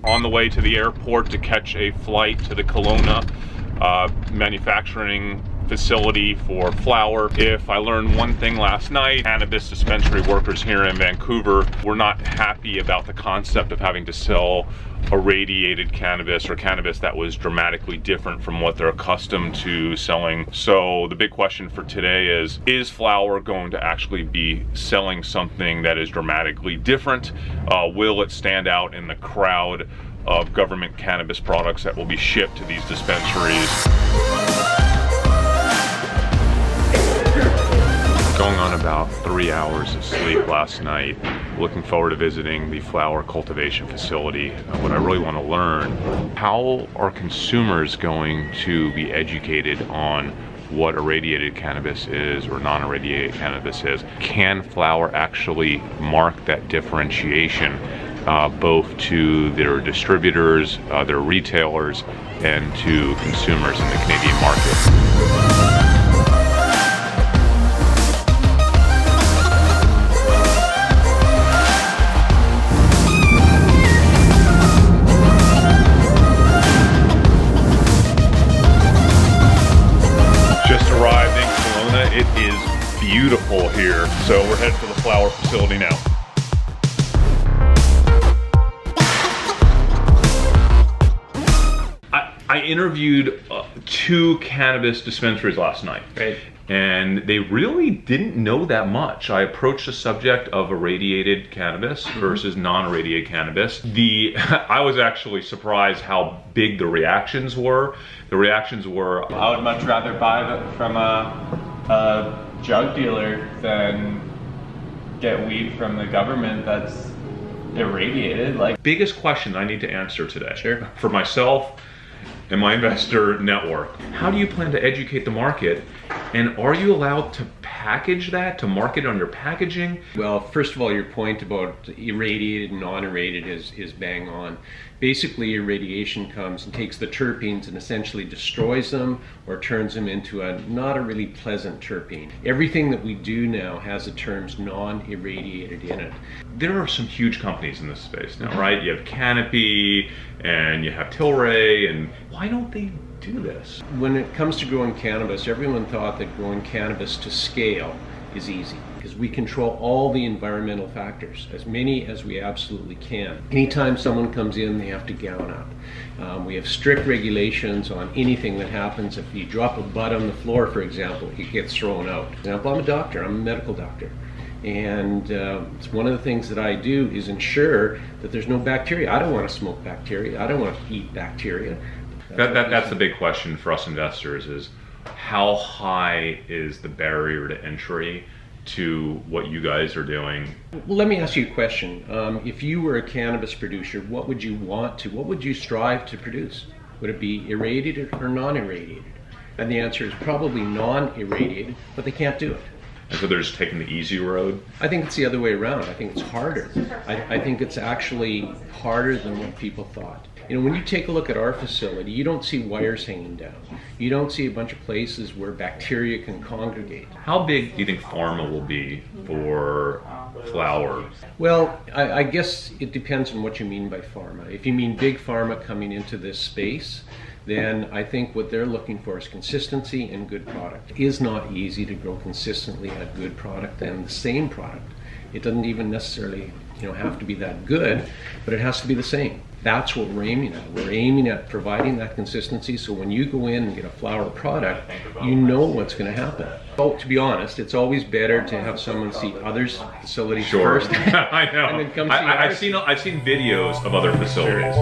on the way to the airport to catch a flight to the Kelowna manufacturing facility for Flowr. If I learned one thing last night, cannabis dispensary workers here in Vancouver were not happy about the concept of having to sell irradiated cannabis or cannabis that was dramatically different from what they're accustomed to selling. So the big question for today is Flowr going to actually be selling something that is dramatically different? Will it stand out in the crowd of government cannabis products that will be shipped to these dispensaries? Going on about 3 hours of sleep last night. Looking forward to visiting the Flowr cultivation facility. What I really want to learn, how are consumers going to be educated on what irradiated cannabis is or non-irradiated cannabis is? Can Flowr actually mark that differentiation both to their distributors, their retailers, and to consumers in the Canadian market? It is beautiful here, so we're headed to the Flowr facility now. I interviewed 2 cannabis dispensaries last night. Right. And they really didn't know that much. I approached the subject of irradiated cannabis versus non-irradiated cannabis. I was actually surprised how big the reactions were. The reactions were, I would much rather buy it from a drug dealer than get weed from the government that's irradiated. Like, biggest question I need to answer today. Sure. For myself and my investor network. How do you plan to educate the market? And are you allowed to package that, to market on your packaging? Well, first of all, your point about irradiated and non-irradiated is bang on. Basically, irradiation comes and takes the terpenes and essentially destroys them or turns them into not a really pleasant terpene. Everything that we do now has the terms non-irradiated in it. There are some huge companies in this space now, right? You have Canopy and you have Tilray, and why don't they do this? When it comes to growing cannabis, everyone thought that growing cannabis to scale is easy because we control all the environmental factors, as many as we absolutely can. Anytime someone comes in, they have to gown up. We have strict regulations on anything that happens. If you drop a bud on the floor, for example, it gets thrown out. For example, I'm a doctor, I'm a medical doctor. And it's one of the things that I do is ensure that there's no bacteria. I don't want to smoke bacteria. I don't want to eat bacteria. That's the big question for us investors, is how high is the barrier to entry to what you guys are doing? Well, let me ask you a question. If you were a cannabis producer, what would you strive to produce? Would it be irradiated or non-irradiated? And the answer is probably non-irradiated, but they can't do it. And so they're just taking the easy road? I think it's the other way around. I think it's harder. I think it's actually harder than what people thought. You know, when you take a look at our facility, you don't see wires hanging down. You don't see a bunch of places where bacteria can congregate. How big do you think pharma will be for Flowr? Well, I guess it depends on what you mean by pharma. If you mean big pharma coming into this space, then I think what they're looking for is consistency and good product. It is not easy to grow consistently a good product and the same product. It doesn't even necessarily, have to be that good, but it has to be the same. That's what we're aiming at. We're aiming at providing that consistency, so when you go in and get a Flowr product, you know what's going to happen. Oh, to be honest, it's always better to have someone see others' facilities first. I know. And then come see ours. I've seen videos of other facilities.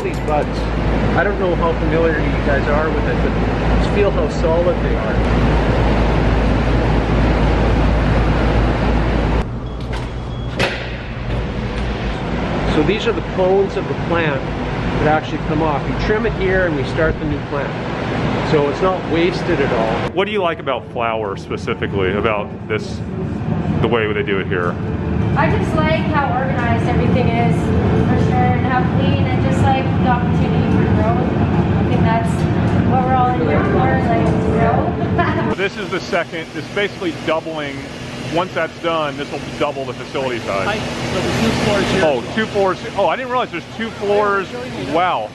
These buds. I don't know how familiar you guys are with it, but just feel how solid they are. So these are the cones of the plant that actually come off. You trim it here and we start the new plant. So it's not wasted at all. What do you like about Flowr specifically, about this, the way they do it here? I just like how organized everything is, for sure, and how clean, and just like the opportunity for growth. I think that's what we're all in here for, like to grow. This is the second, it's basically doubling. Once that's done, this will double the facility size. So the 2 floors here. Oh, 2 floors. Oh, I didn't realize there's 2 floors. Wow.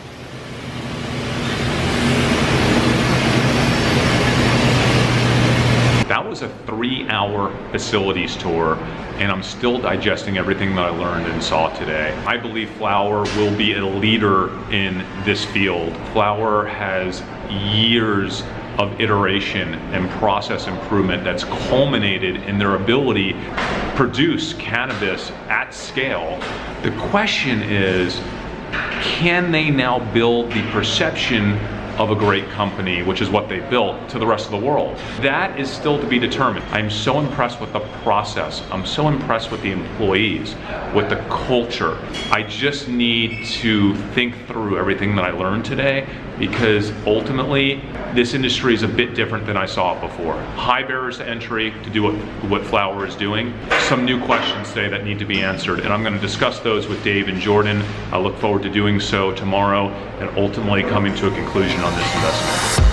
That was a 3-hour facilities tour, and I'm still digesting everything that I learned and saw today. I believe Flowr will be a leader in this field. Flowr has years of iteration and process improvement that's culminated in their ability to produce cannabis at scale. The question is, can they now build the perception of a great company, which is what they built, to the rest of the world? That is still to be determined. I'm so impressed with the process. I'm so impressed with the employees, with the culture. I just need to think through everything that I learned today, because ultimately, this industry is a bit different than I saw it before. High barriers to entry to do what Flowr is doing. Some new questions today that need to be answered, and I'm going to discuss those with Dave and Jordan. I look forward to doing so tomorrow and ultimately coming to a conclusion on this investment.